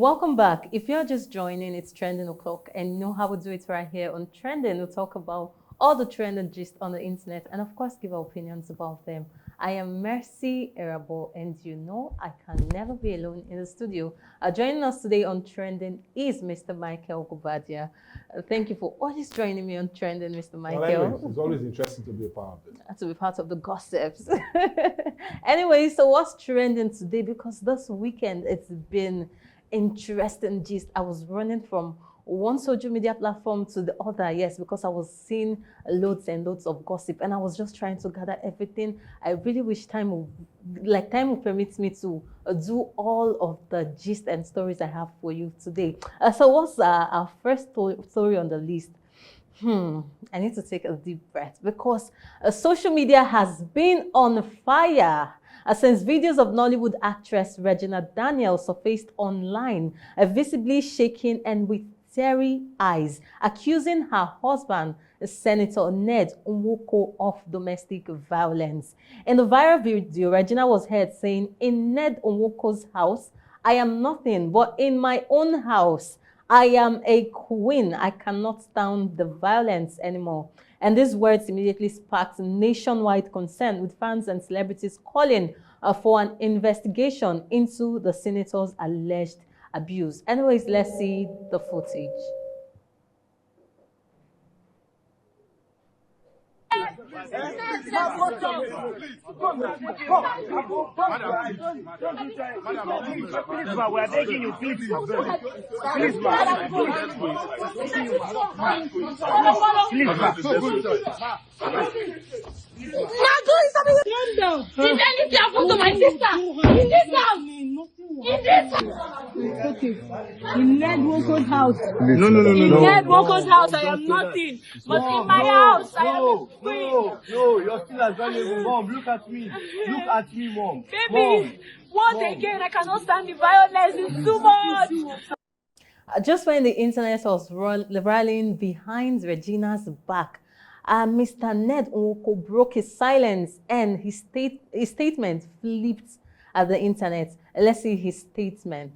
Welcome back. If you're just joining, it's Trending O'Clock, and you know how we do it right here on Trending. We'll talk about all the trend and gist on the internet, and of course, give our opinions about them. I am Mercy Erabo, and you know I can never be alone in the studio. Joining us today on Trending is Mr. Michael Gubadia. Thank you for always joining me on Trending, Mr. Michael. Well, anyways, it's always interesting to be a part of it. To be part of the gossips. Anyway, so what's trending today? Because this weekend it's been interesting gist. I was running from one social media platform to the other, yes, because I was seeing loads and loads of gossip, and I was just trying to gather everything. I really wish time will permit me to do all of the gist and stories I have for you today. So what's our first story on the list? I need to take a deep breath because social media has been on fire since videos of Nollywood actress Regina Daniels surfaced online, visibly shaking and with teary eyes, accusing her husband, Senator Ned Nwoko, of domestic violence. In the viral video, Regina was heard saying, "In Ned Nwoko's house, I am nothing, but in my own house, I am a queen. I cannot stand the violence anymore." And these words immediately sparked nationwide concern, with fans and celebrities calling for an investigation into the senator's alleged abuse. Anyways, let's see the footage. Please, ma, we are begging you, please. Please, ma. Calm down. Did anything happen to my sister? In this house? In this house? It's okay. In Ned Woko's house. No. In Ned Woko's house, I am nothing. But in my house, I am a queen. No, you're still as valuable. Mom, look at me. Look at me, Mom. Baby, once again, I cannot stand the violence. It's too much. Just when the internet was rallying behind Regina's back, Mr. Ned Nwoko broke his silence and his statement flipped at the internet. Let's see his statement.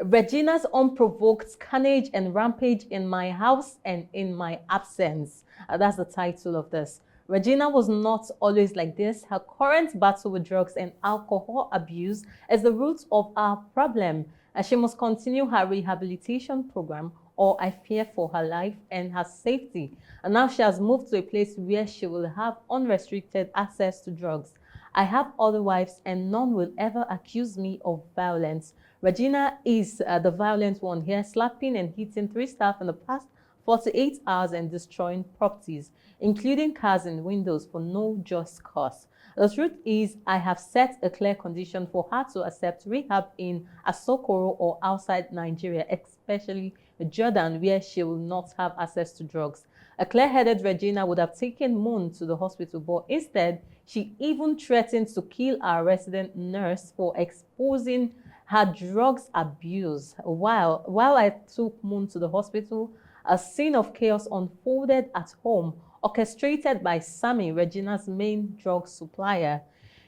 "Regina's unprovoked carnage and rampage in my house and in my absence." That's the title of this. Regina was not always like this. Her current battle with drugs and alcohol abuse is the root of our problem. She must continue her rehabilitation program, or I fear for her life and her safety. And now she has moved to a place where she will have unrestricted access to drugs. "I have other wives and none will ever accuse me of violence." Regina is the violent one here, slapping and hitting 3 staff in the past 48 hours and destroying properties, including cars and windows, for no just cause. The truth is, I have set a clear condition for her to accept rehab in Asokoro or outside Nigeria, especially Jordan, where she will not have access to drugs. A clear-headed Regina would have taken Moon to the hospital, but instead, she even threatened to kill our resident nurse for exposing her drugs abuse. While I took Moon to the hospital, a scene of chaos unfolded at home, orchestrated by Sammy, Regina's main drug supplier.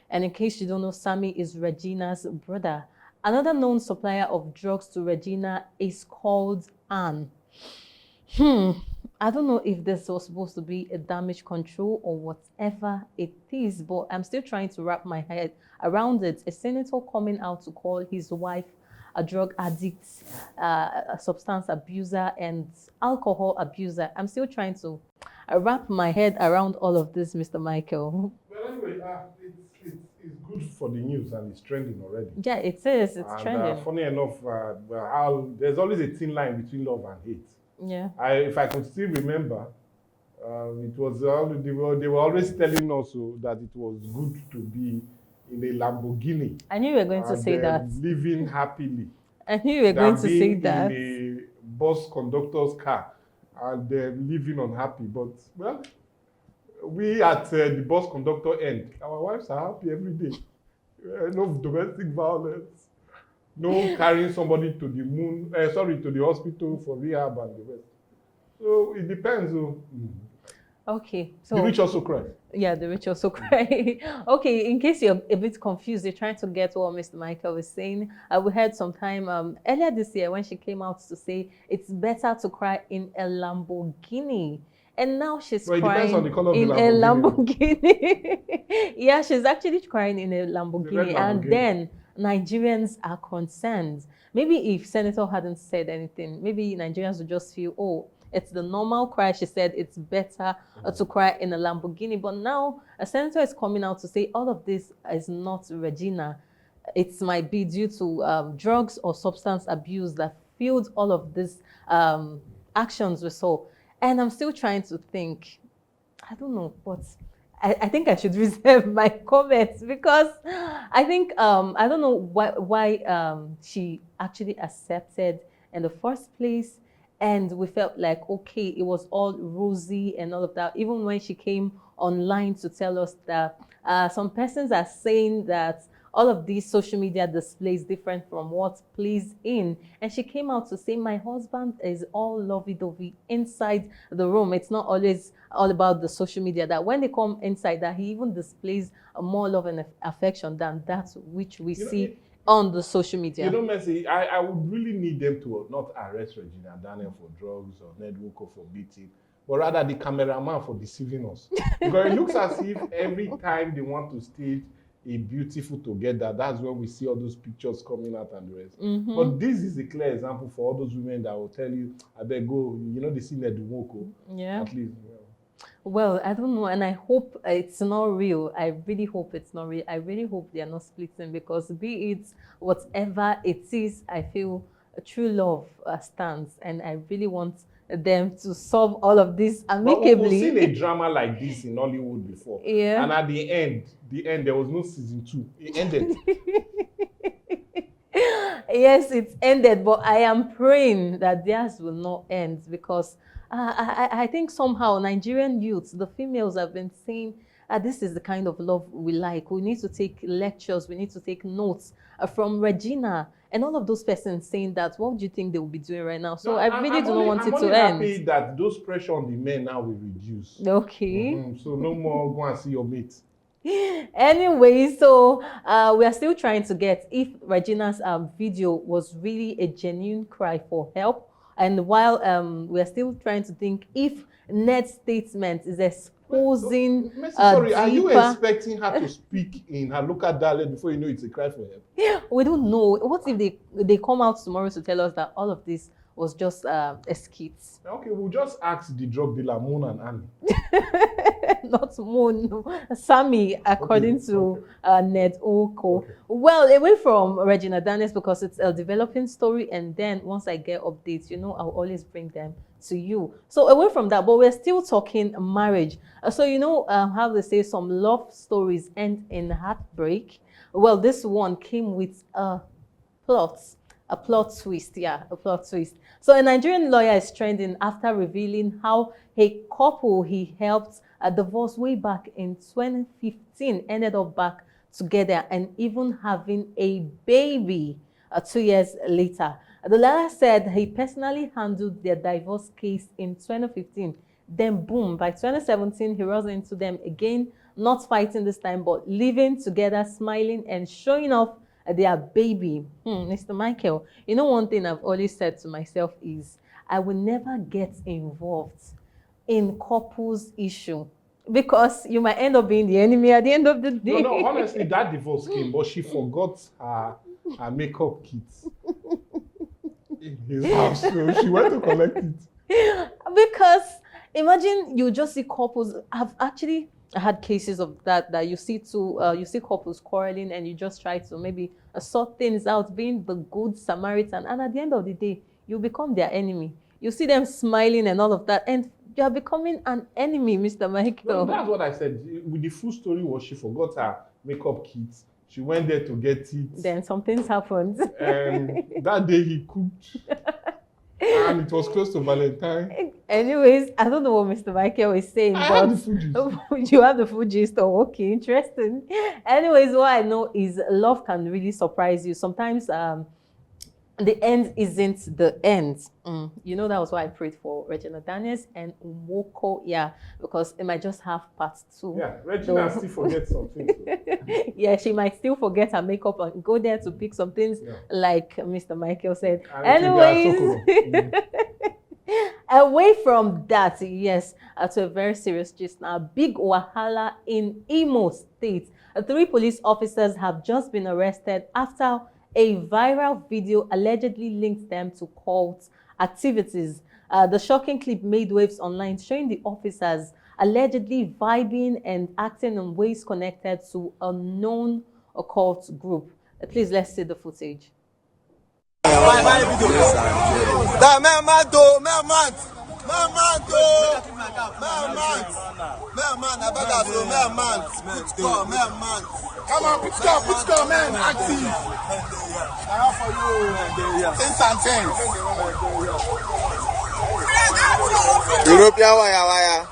And in case you don't know, Sammy is Regina's brother. Another known supplier of drugs to Regina is called Anne. I don't know if this was supposed to be a damage control or whatever it is, but I'm still trying to wrap my head around it. A senator coming out to call his wife a drug addict, a substance abuser, and alcohol abuser. I'm still trying to wrap my head around all of this, Mr. Michael. Well, anyway, it's good for the news and it's trending already. Yeah, it is. It's trending. Funny enough, there's always a thin line between love and hate. Yeah. If I can still remember, it was they were always telling us that it was good to be in a Lamborghini. I knew you were going to say that. Living happily. I knew you were going to say that. In a bus conductor's car and living unhappy. But, well, we at the bus conductor end, our wives are happy every day. No domestic violence. No carrying somebody to the to the hospital for rehab and the rest. So it depends. Okay, The so rich also cry. yeah, the rich also cry. Okay, in case you're a bit confused, you're trying to get what Mr. Michael was saying. We heard sometime earlier this year when she came out to say it's better to cry in a Lamborghini. And now she's Well, it depends on crying the color of the in a Lamborghini. Lamborghini. Yeah, she's actually crying in a The red Lamborghini. And Lamborghini. then Nigerians are concerned. Maybe if Senator hadn't said anything, maybe Nigerians would just feel, oh, it's the normal cry. She said it's better to cry in a Lamborghini. But now a senator is coming out to say all of this is not Regina. It might be due to drugs or substance abuse that fueled all of these actions we saw. And I'm still trying to think. I don't know, but I think I should reserve my comments because I think I don't know why she actually accepted in the first place, and we felt like okay, it was all rosy and all of that. Even when she came online to tell us that some persons are saying that all of these social media displays different from what plays in. And she came out to say, my husband is all lovey-dovey inside the room. It's not always all about the social media, that when they come inside, that he even displays more love and affection than that which we see on the social media. You know, Mercy, I would really need them to not arrest Regina Daniel for drugs or Ned Nwoko for beating, but rather the cameraman for deceiving us. Because it looks as if every time they want to stage a beautiful together, that's when we see all those pictures coming out and the rest. Mm-hmm. But this is a clear example for all those women that will tell you, I bet go, you know, they see Ned Nwoko. Yeah. At least. Yeah. Well, I don't know, and I hope it's not real. I really hope it's not real. I really hope they are not splitting, because be it whatever it is, I feel true love stands, and I really want them to solve all of this amicably. But we've seen a drama like this in Hollywood before. Yeah. And at the end, there was no season 2. It ended. Yes, it's ended, but I am praying that theirs will not end, because I think somehow Nigerian youths, the females, have been saying, this is the kind of love we like. We need to take lectures. We need to take notes from Regina. And all of those persons saying that, what do you think they will be doing right now? So I really do not want it to end. I'm happy that those pressure on the men now will reduce. Okay. So no more go and see your mate. Anyway, so we are still trying to get if Regina's video was really a genuine cry for help. And while we are still trying to think if Ned's statement is exposing sorry, are you expecting her to speak in her local dialect before you know it's a cry for help? We don't know. What if they come out tomorrow to tell us that all of this was just a skit? Okay, we'll just ask the drug dealer Moon and Annie. Not Moon, Sammy, according to Ned Nwoko. Okay. Well, away from Regina Daniels, because it's a developing story, and then once I get updates, you know, I'll always bring them to you. So away from that, but we're still talking marriage. So you know how they say some love stories end in heartbreak. Well, this one came with a plot twist. Yeah, a plot twist. So a Nigerian lawyer is trending after revealing how a couple he helped divorce way back in 2015 ended up back together and even having a baby 2 years later. The lawyer said he personally handled their divorce case in 2015. Then boom, by 2017, he runs into them again, not fighting this time, but living together, smiling and showing off their baby. Mr. Michael, you know, one thing I've always said to myself is I will never get involved in couples issue, because you might end up being the enemy at the end of the day. No, honestly, that divorce came, but she forgot her makeup kit in his house, so she went to collect it. Because imagine you just see couples. I've actually had cases of that you see couples quarreling, and you just try to maybe sort things out, being the good Samaritan, and at the end of the day, you become their enemy. You see them smiling and all of that, and you are becoming an enemy, Mr. Michael. No, that's what I said. With the full story was she forgot her makeup kit. She went there to get it. Then some things happened. That day he cooked. And it was close to Valentine. Anyways, I don't know what Mr. Michael is saying, I but have the full gist. you have the full gist. Oh, okay, interesting. Anyways, what I know is love can really surprise you. Sometimes the end isn't the end. You know, that was why I prayed for Regina Daniels and Nwoko, yeah, because it might just have part 2. Yeah, Regina still forgets something. Yeah, she might still forget her makeup and go there to pick some things, like Mr. Michael said. And Anyways, away from that, yes, to a very serious gist now. Big wahala in Imo State. 3 police officers have just been arrested after a viral video allegedly linked them to cult activities. The shocking clip made waves online, showing the officers allegedly vibing and acting in ways connected to a known occult group. Please, let's see the footage. Come on, put score, man, active. Sense and sense. European wire.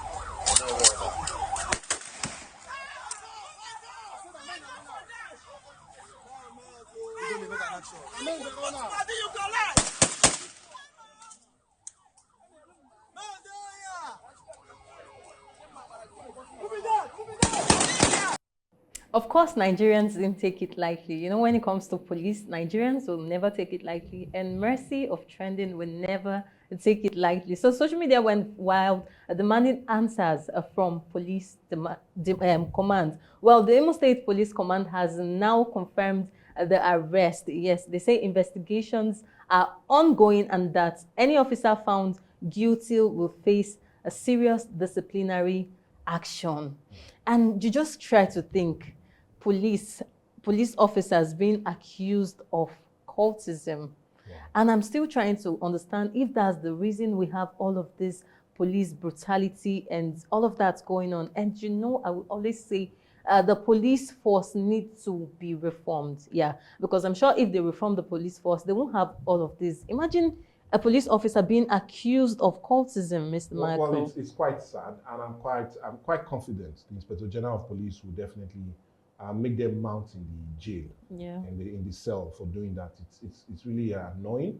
Of course, Nigerians didn't take it lightly. You know, when it comes to police, Nigerians will never take it lightly, and Mercy of Trending will never take it lightly. So social media went wild, demanding answers from police command. Well, the Imo State Police Command has now confirmed the arrest. Yes, they say investigations are ongoing and that any officer found guilty will face a serious disciplinary action. And you just try to think, police officers being accused of cultism. And I'm still trying to understand if that's the reason we have all of this police brutality and all of that's going on. And you know, I will always say the police force needs to be reformed. Yeah, because I'm sure if they reform the police force, they won't have all of this. Imagine a police officer being accused of cultism, Mr. Michael. Well, it's quite sad, and I'm quite confident the Inspector General of Police will definitely make them mount in the jail, in the cell for doing that. It's really annoying.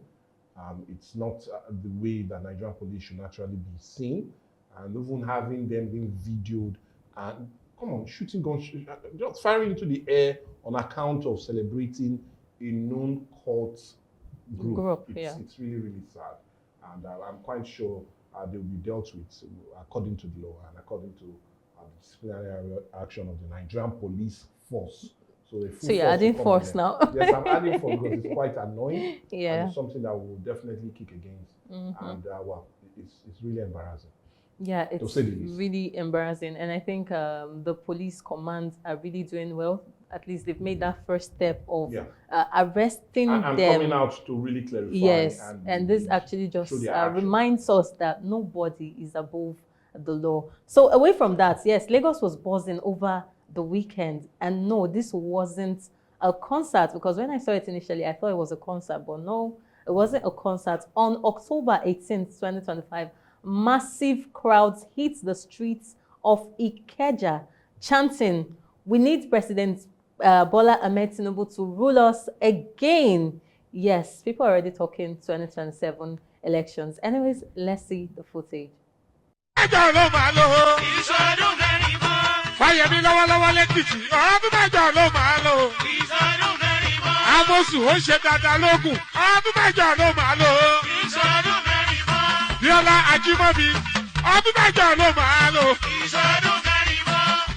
It's not the way that Nigerian police should naturally be seen, and even having them being videoed and come on, shooting guns, just firing into the air on account of celebrating a known cult group. It's really, really sad, and I'm quite sure they will be dealt with according to the law and according to the disciplinary action of the Nigerian police force. So you're adding force now? Yes, I'm adding force because it's quite annoying. Yeah. And it's something that we'll definitely kick against. And well, it's really embarrassing. Yeah, it's really embarrassing. And I think the police commands are really doing well. At least they've made that first step of arresting them. And coming out to really clarify. Yes, and this actually just reminds us that nobody is above the law. So away from that, yes, Lagos was buzzing over the weekend. And no, this wasn't a concert, because when I saw it initially, I thought it was a concert, but no, it wasn't a concert. On October 18th, 2025, massive crowds hit the streets of Ikeja, chanting, "We need President Bola Ahmed Tinubu to rule us again." Yes, people are already talking 2027 elections. Anyways, let's see the footage. Fáyẹmí lọ́wọ́lọ́wọ́ lẹ́kìtì ọdún mẹ́jọ ló máa lò. Amosu ó ṣe dáadáa lógún ọdún mẹ́jọ ló máa lò. Bíọ́lá Ajímọ́bí ọdún mẹ́jọ ló máa lò.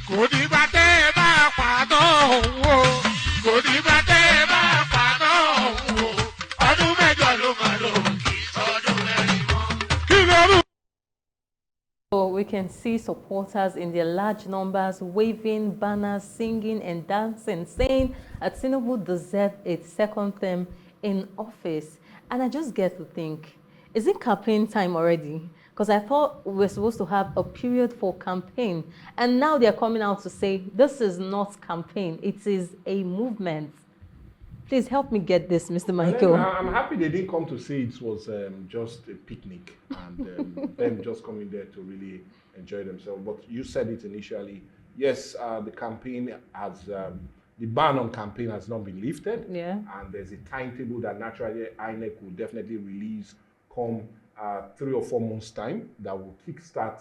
Kò dìgbà tẹ́ ẹ bá pàtó òun o. Kò dìgbà tẹ́ ẹ bá pàtó òun o. Ọdún mẹ́jọ ló máa lò. Kí lóru. So we can see supporters in their large numbers waving banners, singing and dancing, saying Tinubu deserves a second term in office. And I just get to think, is it campaign time already? Because I thought we were supposed to have a period for campaign. And now they're coming out to say, this is not campaign, it is a movement. Please help me get this, Mr. Michael. I'm happy they didn't come to say it was just a picnic and them just coming there to really enjoy themselves. But you said it initially. Yes, the campaign has the ban on campaign has not been lifted. Yeah. And there's a timetable that naturally INEC will definitely release come 3 or 4 months' time that will kickstart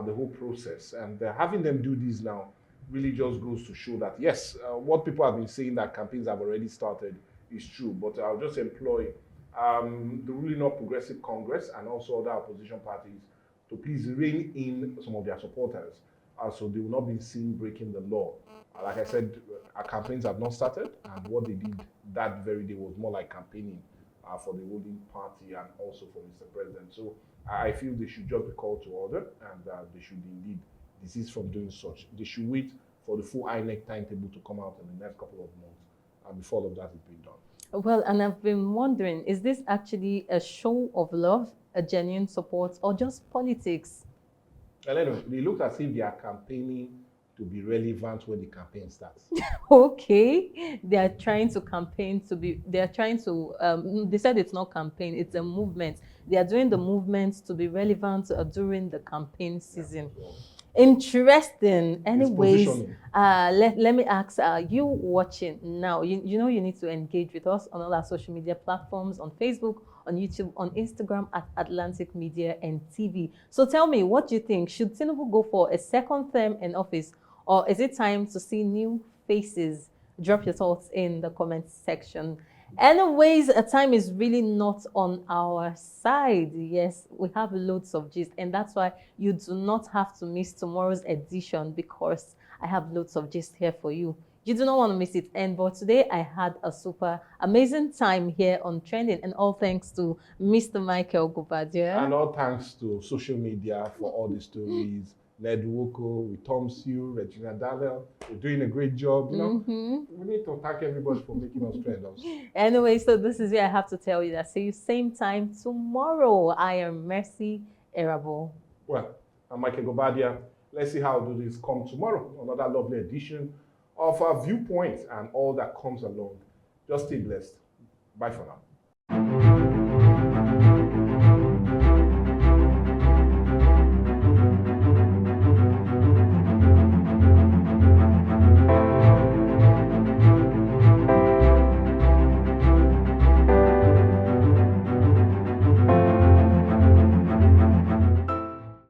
the whole process. And having them do this now really just goes to show that, yes, what people have been saying that campaigns have already started is true. But I'll just employ the ruling All Progressive Congress and also other opposition parties to please rein in some of their supporters so they will not be seen breaking the law. Like I said, our campaigns have not started, and what they did that very day was more like campaigning for the ruling party and also for Mr. President. So I feel they should just be called to order, and they should indeed desist from doing such. They should wait for the full INEC timetable to come out in the next couple of months before all of that is being done. Well, and I've been wondering, is this actually a show of love, a genuine support, or just politics? Well, anyway, they look as if they are campaigning to be relevant when the campaign starts. Okay, they are trying to campaign to be, they are trying to, they said it's not campaign, it's a movement. They are doing the movement to be relevant during the campaign season. Yeah, so Interesting. Anyways, positioning. let me ask you watching now, you know you need to engage with us on all our social media platforms, on Facebook, on YouTube, on Instagram at Atlantic Media and TV. So tell me, what do you think? Should Tinubu go for a second term in office, or is it time to see new faces? Drop your thoughts in the comment section. Anyways, time is really not on our side. Yes, we have loads of gist, and that's why you do not have to miss tomorrow's edition, because I have loads of gist here for you. You do not want to miss it. And but today I had a super amazing time here on Trending, and all thanks to Mr. Michael Gubadia. And all thanks to social media for all the stories. Ned Nwoko, with Tom Sue, Regina Daniel, you're doing a great job. You know, we need to thank everybody for making us trend also. Anyway, so this is where I have to tell you that see you same time tomorrow. I am Mercy Erabo. Well, I'm Michael Gubadia. Let's see how to do this come tomorrow. Another lovely edition of our Viewpoint and all that comes along. Just stay blessed. Bye for now.